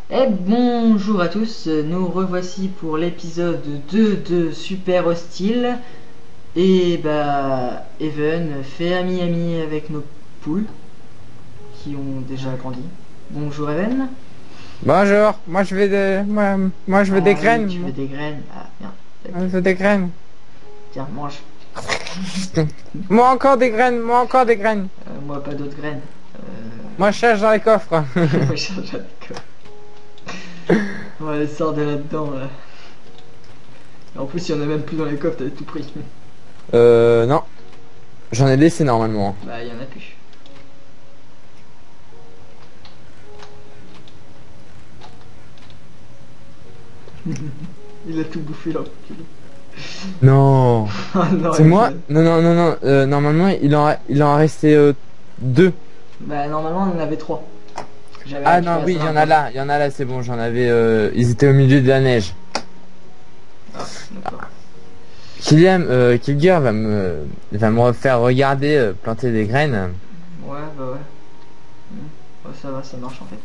Et bonjour à tous, nous revoici pour l'épisode 2 de Super Hostile. Et bah, Even fait ami-ami avec nos poules qui ont déjà grandi. Bonjour Even. Bonjour, moi je veux moi je veux des Ah oui, graines. tu veux des graines. Ah bien, Moi, je d'accord. veux des graines. Tiens, mange. Moi encore des graines, moi encore des graines. Moi, pas d'autres graines. Moi je cherche dans les coffres. Moi, je cherche un décor. Ouais, sors de là-dedans là. En plus, il y en a même plus dans les coffres, t'avais tout pris. Non, j'en ai laissé normalement. Bah, il y en a plus. Il a tout bouffé là. Non, Ah non, c'est moi? Even. Non, non, non, non. Normalement il en restait deux. Bah, normalement, on en avait 3. J'avais Ah non, récupéré oui, ça dans le coffre. il y en a là, c'est bon, j'en avais. Ils étaient au milieu de la neige. Ah, d'accord. Kilger va me refaire regarder planter des graines. Ouais, bah ouais. Ouais, ça va, ça marche en fait.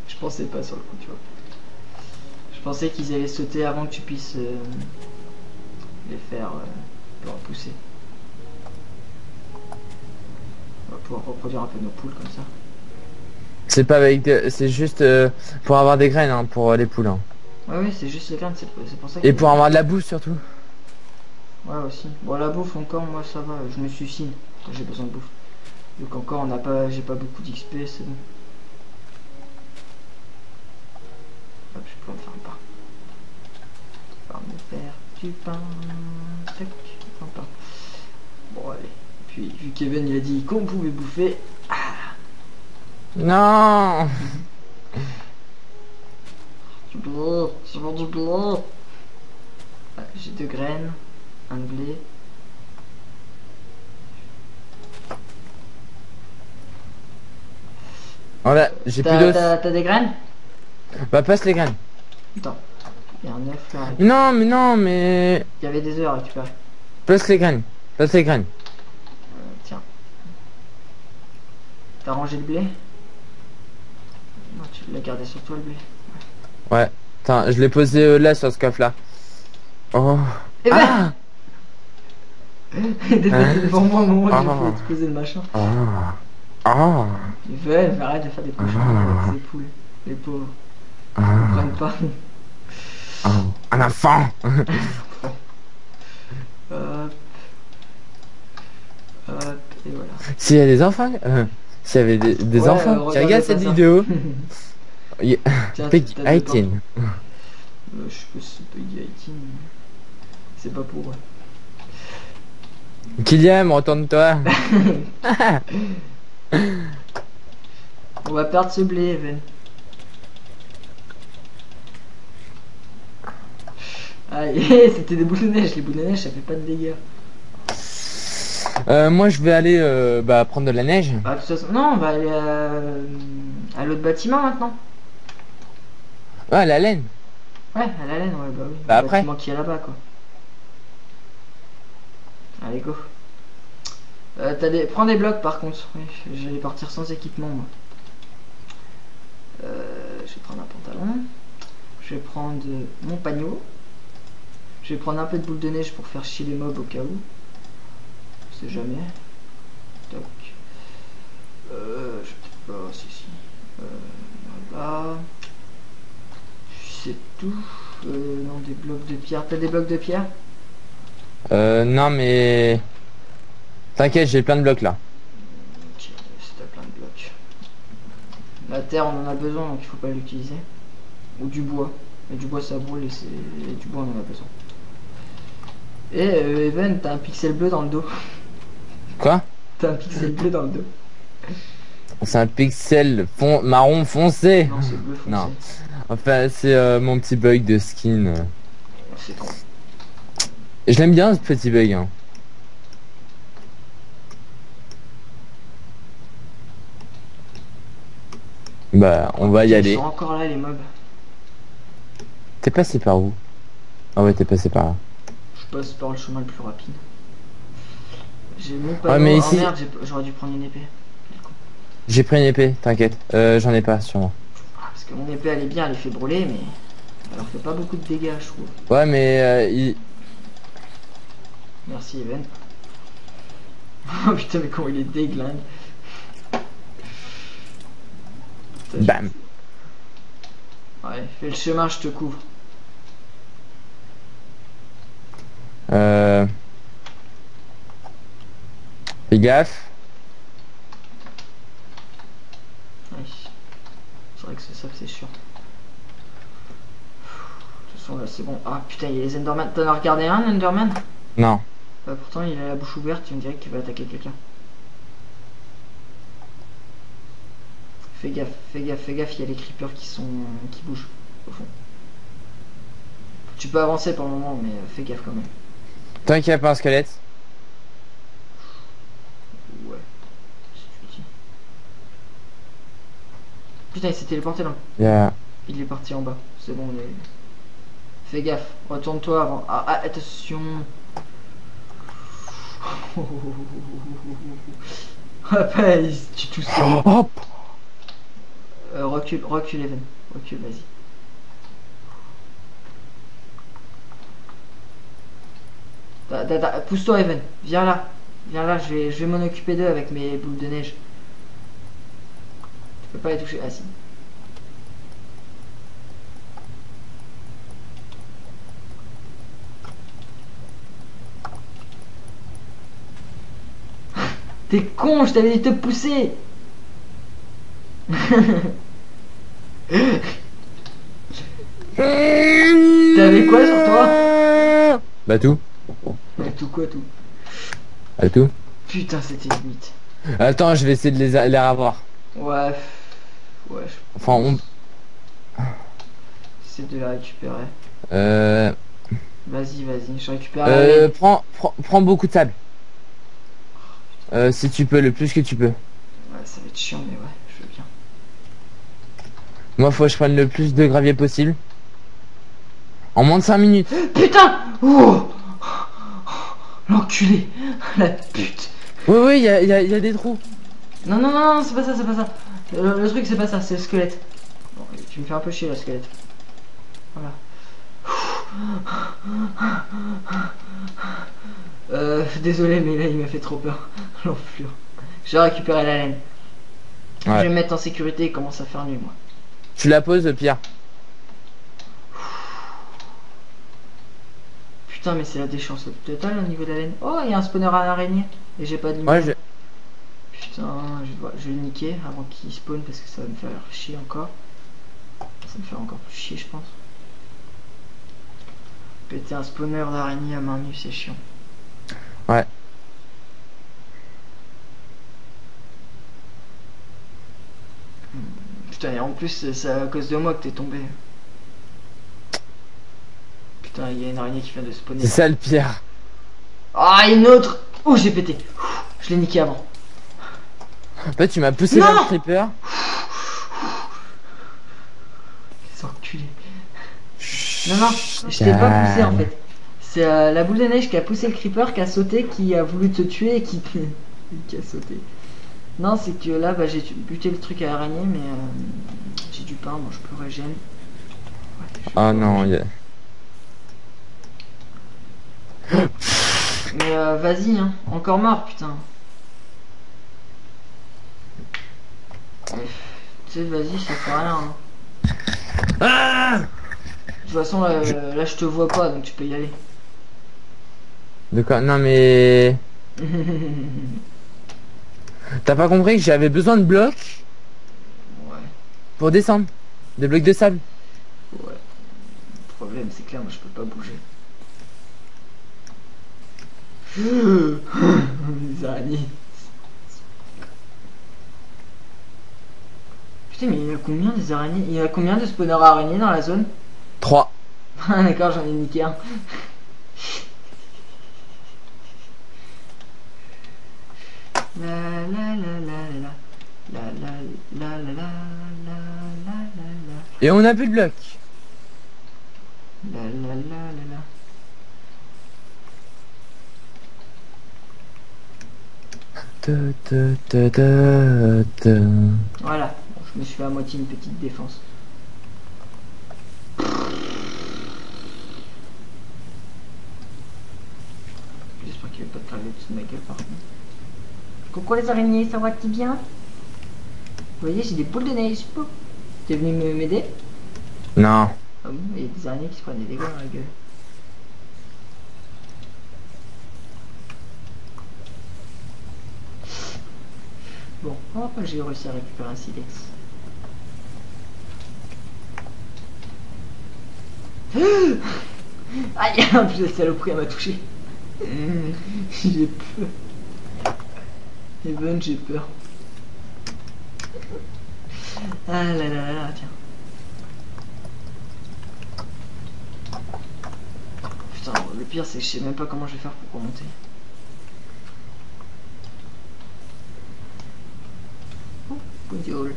Je pensais pas sur le coup, tu vois. Je pensais qu'ils allaient sauter avant que tu puisses les faire pour repousser. On va pouvoir reproduire un peu nos poules comme ça. C'est pas avec, c'est juste pour avoir des graines hein, pour les poules. Hein. Ouais, oui, c'est juste les graines, c'est pour ça Et qu'ils pour avoir de la bouffe surtout. Ouais, aussi. Bon, la bouffe encore, moi ça va, je me suicide quand j'ai besoin de bouffe. Donc encore, j'ai pas beaucoup d'XP, c'est bon. Hop, je peux me faire un pain. Faire me faire du pain. Tac, un pain. Bon, allez. Puis, vu qu'Even il a dit qu'on pouvait bouffer. Ah, Non. du blé, je veux du blé. Ah, j'ai 2 graines, un de blé. Voilà, j'ai plus d'os. T'as des graines? Bah passe les graines. Attends, il y a un œuf là. Non mais non mais Il y avait des œufs à récupérer. passe les graines. Passe les graines. Tiens. T'as rangé le blé? Non, tu l'as gardé sur toi le blé. Ouais. Attends, je l'ai posé là sur ce coffre là. Oh. Eh ben Ah. T'es passé devant moi au moment où j'ai Ah. fait exploser le machin. Ah. Ah. Even, arrête de faire des cochons avec ces poules. Les pauvres. Ils Ah. comprennent pas. Ah. Un enfant. Hop. Hop, et voilà. S'il y a des enfants, s'il y avait des Ouais, enfants qui regardez regardent pas cette ça. vidéo, Tiens, Peggy t'as 2 pains. 18. Je sais pas si c'est Peggy 18. C'est pas pour eux. Kylian, retourne-toi. On va perdre ce blé, Evan. Aïe, c'était des boules de neige. Les boules de neige, ça fait pas de dégâts. Moi je vais aller bah, prendre de la neige. Bah, de toute façon, non, on va aller à l'autre bâtiment maintenant. Ah la laine. Ouais, à la laine, ouais, bah oui. Bah Le après. bâtiment qui est là-bas, quoi. Allez, go. Prends des blocs par contre. Oui, j'allais partir sans équipement, moi. Je vais prendre un pantalon. Je vais prendre mon panneau. Je vais prendre un peu de boule de neige pour faire chier les mobs au cas où. Je sais jamais. Toc. Je sais pas, si. Voilà. C'est tout. Non, des blocs de pierre. T'as des blocs de pierre? Non mais t'inquiète, j'ai plein de blocs là. Ok, si t'as plein de blocs. La terre, on en a besoin, donc il faut pas l'utiliser. Ou du bois. Mais du bois, ça brûle et du bois, on en a besoin. Et Even, t'as un pixel bleu dans le dos. Quoi? T'as un pixel bleu dans le dos. C'est un pixel marron foncé. Non, c'est bleu foncé. Non. Enfin c'est mon petit bug de skin. C'est trop. Et je l'aime bien ce petit bug. Hein. Bah on va y Ils aller. sont encore là, les mobs. T'es passé par où? Ah ouais t'es passé par là. Je passe par le chemin le plus rapide. J'ai mon Ouais panneau. mais Oh ici merde, j'aurais dû prendre une épée. j'ai pris une épée, t'inquiète. J'en ai pas sur moi. Ah Parce que mon épée elle est bien, elle les fait brûler, mais elle leur fait pas beaucoup de dégâts, je trouve. Ouais, mais Merci Even. Oh putain, mais comment il est déglingue. Putain, bam. Ouais, fais le chemin, je te couvre. Fais gaffe. Ouais. C'est vrai que c'est chiant. De toute façon, là, c'est bon. Ah putain, il y a les Enderman. T'en as regardé un, Enderman? Non. Bah, pourtant, il a la bouche ouverte, tu me dirais qu'il va attaquer quelqu'un. Fais gaffe, fais gaffe, fais gaffe, il y a les creepers qui bougent au fond. Tu peux avancer pour le moment, mais fais gaffe quand même. Tant qu'il n'y a pas un squelette. Ouais, si tu le dis. Putain, il s'est téléporté là. Yeah. Il est parti en bas. C'est bon, il est... Fais gaffe, retourne-toi avant. Ah, attention. Ah, bah, il se tue tout seul. Hop. Recule, recule, Even. Recule, vas-y. Pousse-toi, Even. Viens là. Viens là, je vais m'en occuper d'eux avec mes boules de neige. Tu peux pas les toucher. Ah si. T'es con, je t'avais dit de te pousser. T'avais quoi sur toi? Bah tout. Tout quoi, tout? Bah tout. Putain, c'était limite. Attends, je vais essayer de les avoir. Ouais. Ouais, Enfin, on... j'essaie de la récupérer. Euh... Vas-y, vas-y, je récupère la laine. Prends beaucoup de sable. Si tu peux, le plus que tu peux. Ouais, ça va être chiant, mais ouais, je veux bien. Moi, faut que je prenne le plus de gravier possible. En moins de 5 minutes. Putain! Oh! L'enculé! La pute! Oui, oui, il y a des trous. Non, non, non, non, c'est pas ça, c'est pas ça. Le truc, c'est pas ça, c'est le squelette. Bon, tu me fais un peu chier, le squelette. Voilà. Désolé, mais là, il m'a fait trop peur. L'enflure. J'ai récupéré la laine. Ouais. Je vais me mettre en sécurité, il commence à faire nuit, moi. Tu la poses, Pierre. Putain, mais c'est la déchance totale au niveau de la laine. Oh, il y a un spawner à l'araignée. Et j'ai pas de lumière. Ouais, Putain, je vais le niquer avant qu'il spawn parce que ça va me faire chier encore. Ça va me faire encore plus chier, je pense. Péter un spawner d'araignée à main nue, c'est chiant. Ouais. Putain, et en plus, c'est à cause de moi que t'es tombé. Putain, il y a une araignée qui vient de spawner. C'est ça le pire. Ah, une autre! Oh, j'ai pété. Je l'ai niqué avant. En fait, tu m'as poussé vers le creeper. Les enculés. Non, non, je t'ai pas poussé en fait. C'est la boule de neige qui a poussé le creeper, qui a sauté, qui a voulu te tuer et qui a sauté. Non, c'est que là, bah, j'ai buté le truc à l'araignée, mais j'ai du pain, moi je peux régène. Ouais, Ah non, il y a... Mais vas-y, hein. Encore mort, putain. Tu sais, vas-y, ça fait rien. Hein. Ah De toute façon, là, je te vois pas, donc tu peux y aller. De quoi? Non mais... T'as pas compris que j'avais besoin de blocs Ouais. pour descendre? Des blocs de sable? Ouais. Le problème, c'est que là, moi, je peux pas bouger. Les araignées. Putain, mais il y a combien des araignées? Il y a combien de spawners araignées dans la zone? 3. Ah d'accord, j'en ai niqué un. La la la la la la la la la la la la la Et on a plus de blocs. la la la la la. Voilà, bon, je me suis fait à moitié une petite défense. de ma gueule par contre. Coucou les araignées, ça va-t-il bien? Vous voyez, j'ai des boules de neige. T'es venu m'aider? Non. Ah bon, il y a des araignées qui se prennent des dégâts dans la gueule. Bon, après j'ai réussi à récupérer un silex. Aïe, en plus la saloperie elle m'a touché. J'ai peur. Even, j'ai peur. Ah là là là, tiens. Putain, le pire c'est que je sais même pas comment je vais faire pour remonter. Oh, Boudiole.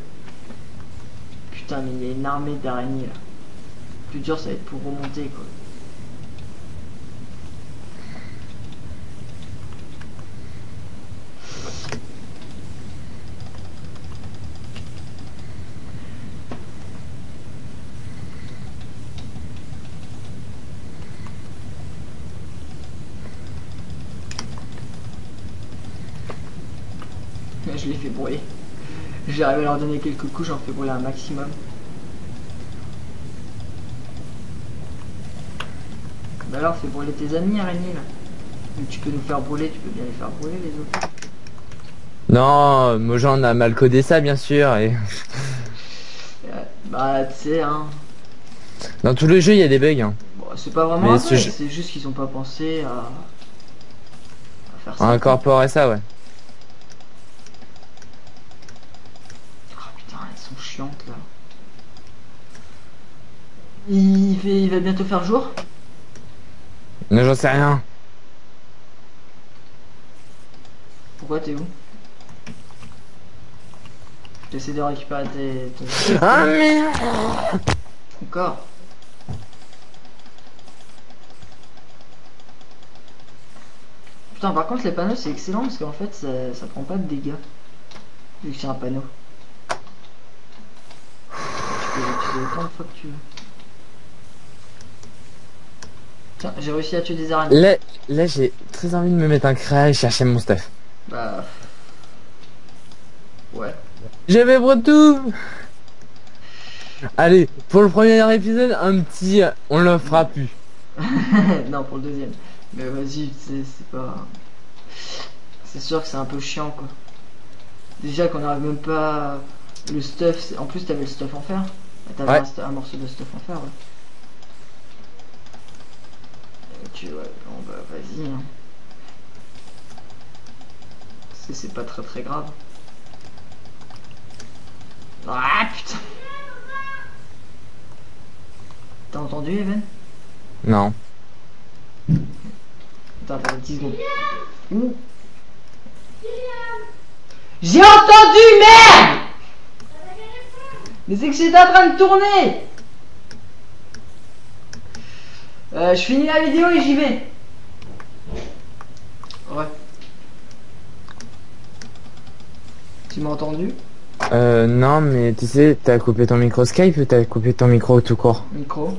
Putain, mais il y a une armée d'araignées là. Le plus dur ça va être pour remonter quoi. Je les fais brûler. J'ai arrivé à leur donner quelques coups, j'en fais brûler un maximum. Bah alors, fais brûler tes amis araignées là. Mais tu peux nous faire brûler, tu peux bien les faire brûler les autres. Non, Mojang a mal codé ça, bien sûr. Et Bah, tu sais, hein. dans tout le jeu, il y a des bugs. Hein. Bon, c'est pas vraiment Mais un ce bug, jeu- c'est juste qu'ils ont pas pensé à faire À ça. incorporer ça, ouais. Oh putain, elles sont chiantes là. Il va bientôt faire jour. Mais j'en sais rien. Pourquoi t'es où? J'essaie de récupérer ton... Ah merde. Encore. Putain, par contre les panneaux c'est excellent parce qu'en fait ça prend pas de dégâts. Vu que c'est un panneau. Tu peux l'utiliser autant de fois que tu veux. Tiens, j'ai réussi à tuer des araignées. Là j'ai très envie de me mettre un crash et chercher mon stuff. Bah... Ouais. J'avais tout. Allez, pour le premier épisode, un petit... on le fera plus. Non, pour le deuxième. Mais vas-y, c'est pas... C'est sûr que c'est un peu chiant, quoi. Déjà qu'on n'arrive même pas... Le stuff... En plus, t'avais le stuff en fer. T'avais Ouais. un morceau de stuff en fer, ouais. Ok, ouais. Bon, bah, vas-y. Hein. C'est pas très très grave. Ah, putain. T'as entendu, Evan? Non. Attends, 10 secondes. Ouh. J'ai entendu, merde! Mais c'est que j'étais en train de tourner! Je finis la vidéo et j'y vais. Ouais. Tu m'as entendu? Non, mais tu sais, t'as coupé ton micro Skype ou t'as coupé ton micro tout court? Micro.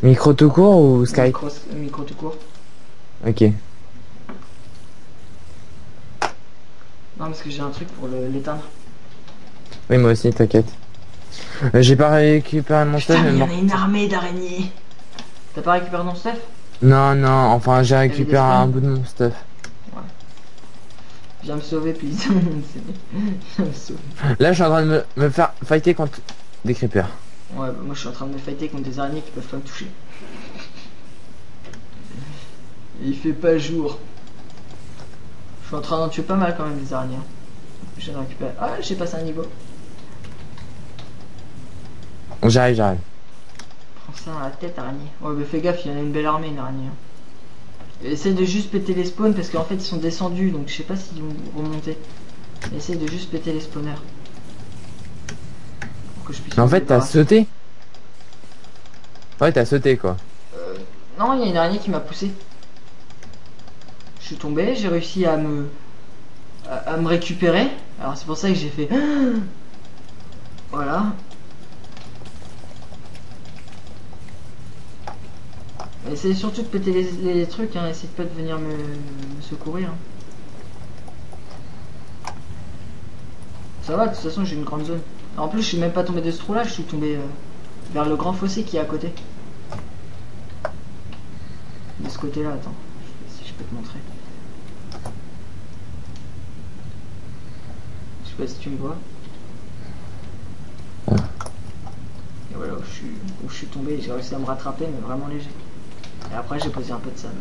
Micro tout court ou Skype? Micro tout court. Ok. Non, parce que j'ai un truc pour l'éteindre. Oui, moi aussi, t'inquiète. J'ai pas récupéré mon stuff, Putain, mais mais il y en bon. a une armée d'araignées. T'as pas récupéré ton stuff? Non, non, enfin, j'ai récupéré des un spawns bout de mon stuff. Viens me sauver, please. Viens me sauver. Là, je suis en train de me faire fighter contre des creepers. Ouais, bah, moi je suis en train de me fighter contre des araignées qui peuvent pas me toucher. Et il fait pas jour. Je suis en train d'en tuer pas mal quand même des araignées. Je viens de récupérer. Ah, j'ai passé un niveau. J'arrive. Prends ça dans la tête, araignée. Ouais, mais fais gaffe, il y en a une belle armée, une araignée. Et essaye de juste péter les spawns parce qu'en fait ils sont descendus donc je sais pas s'ils vont remonter. Essaye de juste péter les spawners. Pour que je puisse Mais en me fait, t'as débarrasser. sauté. Ouais, t'as sauté, quoi. Non, il y a une araignée qui m'a poussé. Je suis tombé, j'ai réussi à me récupérer. Alors c'est pour ça que j'ai fait voilà. Essayez surtout de péter les trucs, hein. Essayez pas de venir me secourir. Hein. Ça va, de toute façon j'ai une grande zone. En plus je suis même pas tombé de ce trou là, je suis tombé vers le grand fossé qui est à côté. De ce côté là, attends. Si je peux te montrer. Je sais pas si tu me vois. Et voilà où je suis tombé, j'ai réussi à me rattraper mais vraiment léger. Et après j'ai posé un peu de sable.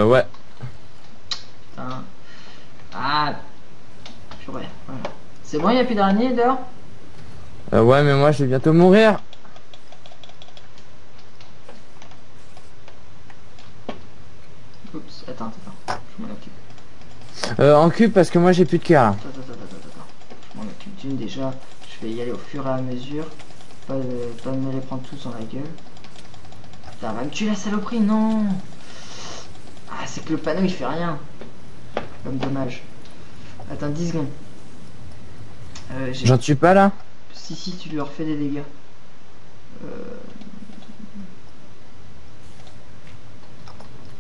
Ouais. Putain. Ah purée, voilà. C'est bon, il n'y a plus d'araignées dehors? Ouais, mais moi je vais bientôt mourir. Oups, attends, je m'en occupe. En cube parce que moi j'ai plus de cœur là. Attends. Je m'en occupe d'une déjà. Je vais y aller au fur et à mesure. Pas me les prendre tous dans la gueule. Putain, va me tuer la saloperie, non. Ah, c'est que le panneau il fait rien. Comme dommage. Attends 10 secondes. J'en tue pas là? Si, tu leur fais des dégâts.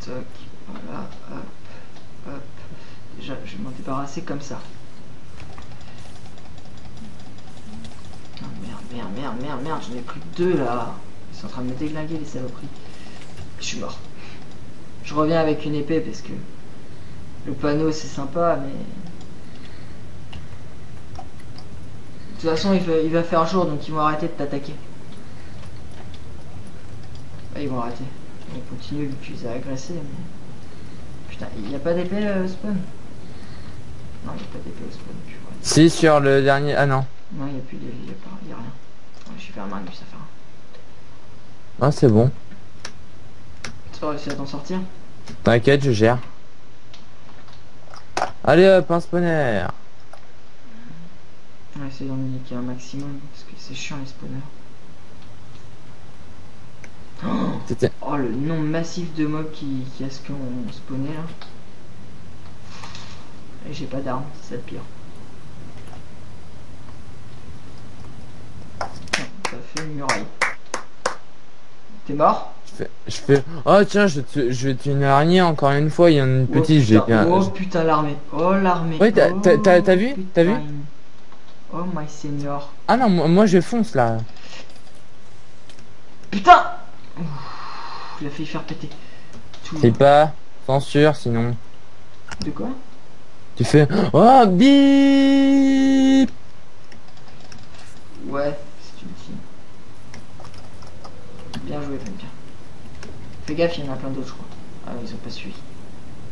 Toc, voilà, hop. Déjà, je vais m'en débarrasser comme ça. Oh, merde, j'en ai plus que 2 là. Ils sont en train de me déglinguer les saloperies. Je suis mort. Je reviens avec une épée parce que le panneau c'est sympa, mais de toute façon il va faire jour, donc ils vont arrêter de t'attaquer. Ils vont arrêter. Ils vont continuer vu que tu les as agressés, mais... Putain, il n'y a pas d'épée spawn? Non, il n'y a pas d'épée au spawn. Si, sur le dernier... Ah non. Non, il n'y a plus d'épée, il n'y a rien. Ouais, je suis fait un magnus à faire. Ah, c'est bon. Tu vas réussir à t'en sortir? T'inquiète, je gère. Allez hop, un spawner. On va essayer d'en niquer un maximum, parce que c'est chiant les spawners. Oh, le nombre massif de mobs qui a ce qu'on spawnait là. Et j'ai pas d'armes, c'est ça le pire. Ça fait une muraille. T'es mort? Je fais... Oh tiens, je vais tuer une araignée encore une fois, il y en a une petite, j'ai bien... Oh putain, l'armée. Oh l'armée. Oui, t'as vu? T'as vu? Oh my seigneur. Ah non, moi je fonce là. Putain! Ouf, il a failli faire péter. C'est pas censure sinon. De quoi? Tu fais... Oh bip. Ouais, c'est utile. Bien joué, bien. Fais gaffe, il y en a plein d'autres, je crois. Ah, ils ont pas suivi.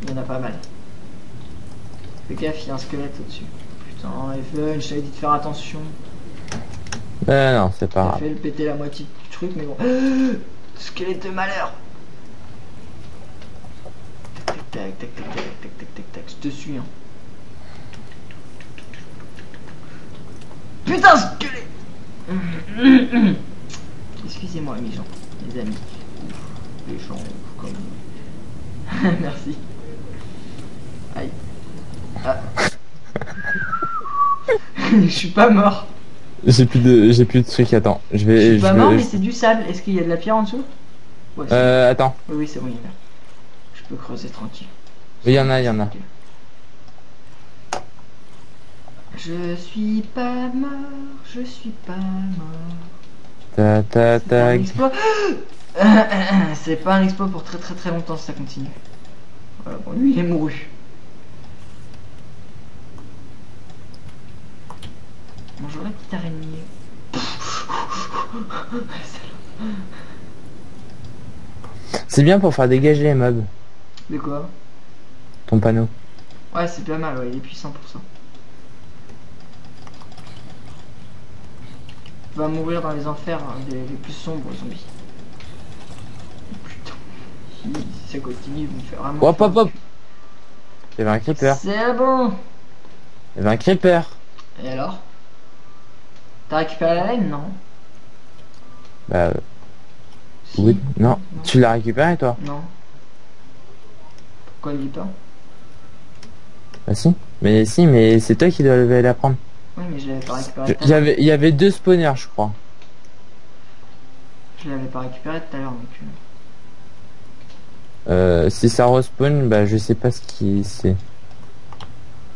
Il y en a pas mal. Fais gaffe, il y a un squelette au-dessus. Putain, Even, je t'avais dit de faire attention. Non, c'est pas grave. J'ai fait le péter la moitié du truc, mais bon. Squelette de malheur. Tac, je te suis, hein. Putain, squelette. Excusez-moi, mes gens, les amis. Les gens, comme... Merci. Aïe. Ah. Je suis pas mort. J'ai plus de trucs, attends. Je suis pas mort, mais c'est du sable. Est-ce qu'il y a de la pierre en dessous? Ouais, attends. Oui, c'est bon, il y en a. Je peux creuser tranquille. Oui, il y en a. Je suis pas mort, je suis pas mort. C'est pas un exploit pour très longtemps si ça continue. Voilà, bon, lui il est mouru. Bonjour la petite araignée. C'est bien pour faire dégager les mobs. De quoi? Ton panneau. Ouais, c'est pas mal, ouais, il est puissant pour ça. Va mourir dans les enfers les plus sombres zombies. Putain. Si ça continue, ils vont faire vraiment... Hop. Il y avait un creeper. C'est bon. Il y avait un creeper. Et alors? T'as récupéré la laine, non? Bah... Si. Oui, non. Tu l'as récupéré toi? Non. Pourquoi il dit pas? Bah si. Mais c'est toi qui dois aller la prendre. Oui, mais je l'avais pas récupéré. Il y avait 2 spawners, je crois. Je l'avais pas récupéré tout à l'heure, donc... Si ça respawn, bah je sais pas ce qui c'est.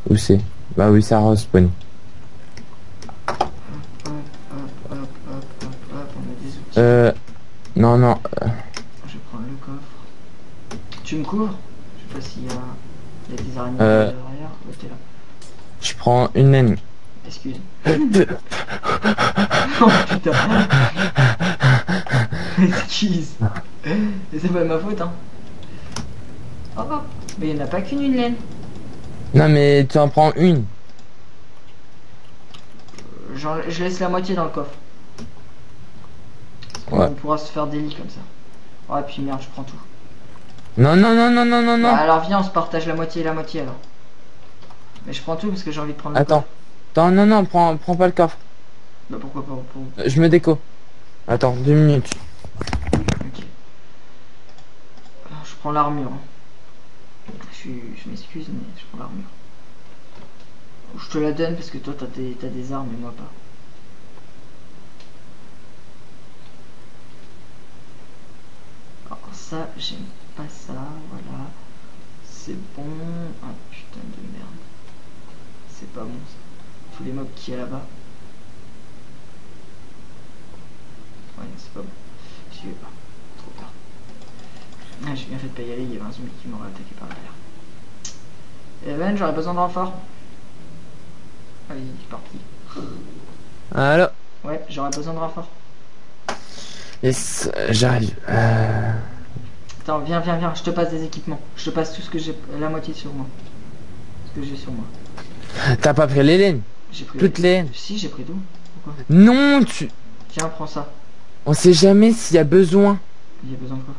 Où c'est? Bah oui, ça respawn. Hop, hop, hop, hop, hop, hop, on a des outils. Non, non. Je vais prendre le coffre. Tu me couvres? Je sais pas s'il y a... Il y a des araignées Euh. derrière. Ouais, t'es là. Je prends une laine. Excuse. Oh putain. Excuse. Et c'est pas ma faute, hein. Oh, oh. Mais il n'y en a pas qu'une, une laine. Non, mais tu en prends une. Je laisse la moitié dans le coffre. Ouais. On pourra se faire des lits comme ça. Oh, et puis merde, je prends tout. Non, non, non, non, non, non, non. Bah, alors viens, on se partage la moitié et la moitié alors. Mais je prends tout parce que j'ai envie de prendre le Attends. coffre. Attends, non, non, prends pas le coffre. Bah pourquoi pas Je me déco. Attends, 2 minutes. Ok. Alors, je prends l'armure. Hein. Je m'excuse, mais je prends l'armure. Je te la donne parce que toi t'as des armes et moi pas. Alors ça, j'aime pas ça, voilà. C'est bon. Ah putain de merde. C'est pas bon ça. Tous les mobs qui est là-bas. Ouais, c'est pas bon. J'y vais pas. Trop tard. Ah, j'ai bien fait de pas y aller, il y avait un zombie qui m'aurait attaqué par derrière. Evan, j'aurais besoin de renfort. Allez, il est parti. Allô. Ouais, j'aurais besoin de renfort. Yes, j'arrive. Attends, viens, viens, viens, je te passe des équipements. Je te passe tout ce que j'ai, la moitié sur moi. Ce que j'ai sur moi. T'as pas pris les laines? J'ai pris Toutes les laines. Si, j'ai pris tout. Pourquoi? Non, tu... Tiens, prends ça. On sait jamais s'il y a besoin. Il y a besoin de quoi?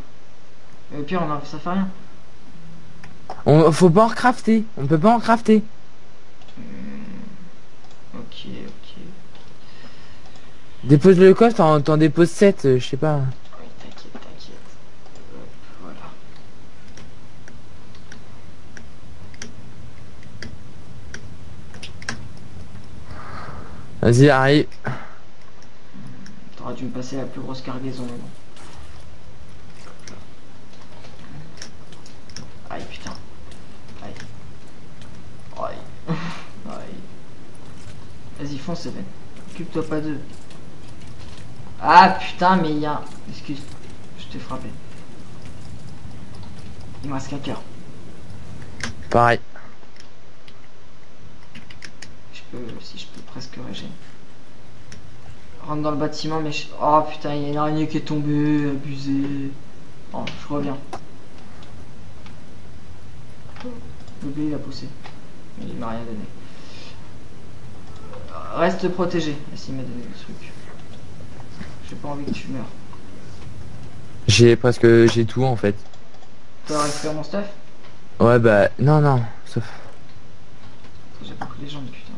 Et au pire, ça fait rien. Faut pas en crafter. On peut pas en crafter. Ok, ok. Dépose le coffre, t'en déposes 7, je sais pas. Oui, t'inquiète, t'inquiète. Hop, voilà. Vas-y, arrive. T'aurais dû me passer la plus grosse cargaison, mais bon. Aïe, putain. Aïe. Aïe. Aïe. Vas-y, fonce, Evan. Occupe-toi pas d'eux. Ah, putain, mais il y a... Excuse. Je t'ai frappé. Il me reste qu'un cœur. Pareil. Si je peux presque régénérer. Rentre dans le bâtiment, mais oh putain, il y a une araignée qui est tombée, abusée. Oh, je reviens. Le blé il a poussé. Mais il m'a rien donné. Reste protégé. S'il m'a donné le truc. J'ai pas envie que tu meurs. J'ai tout en fait. T'as récupéré mon stuff? Ouais bah non non sauf. J'ai pas pris les jambes putain.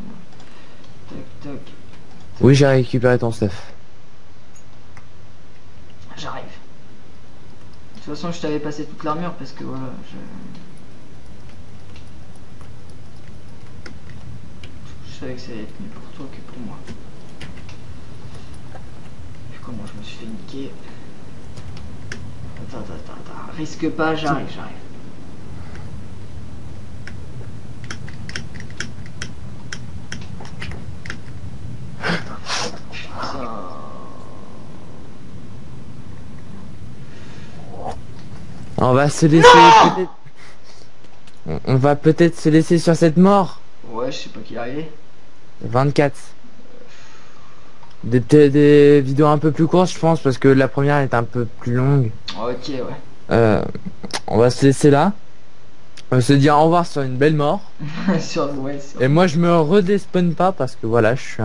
Tac tac. Oui j'ai récupéré ton stuff. J'arrive. De toute façon je t'avais passé toute l'armure parce que voilà je savais que ça allait être mieux pour toi que pour moi. Puis comment je me suis fait niquer. Attends. Risque pas, j'arrive. On va se laisser peut-être. On va peut-être se laisser sur cette mort. Ouais, je sais pas qui est arrivé. 24. Des vidéos un peu plus courtes je pense parce que la première est un peu plus longue. Ok, ouais. On va se laisser là. On va se dire au revoir sur une belle mort. Ouais, Et moi je me redespawn pas parce que voilà je suis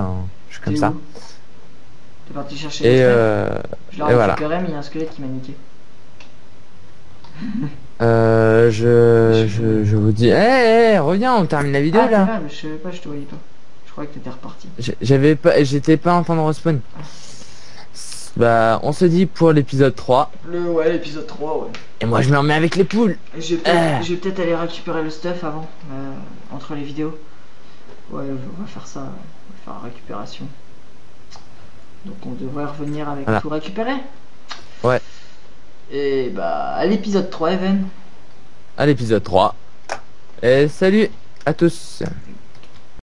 comme ça. T'es parti chercher Et je l'ai récupéré mais il y a un squelette qui m'a niqué. Je vous dis reviens on termine la vidéo là. Mais je savais pas, je te voyais pas. Je croyais que t'étais reparti. J'étais pas en train de respawn. Bah on se dit pour l'épisode 3. L'épisode 3 ouais. Et moi je me remets avec les poules. Je vais peut-être aller récupérer le stuff avant entre les vidéos. Ouais on va faire ça. On va faire la récupération. Donc on devrait revenir avec tout récupéré. Ouais. Et bah à l'épisode 3 Evan. À l'épisode 3. Et salut à tous.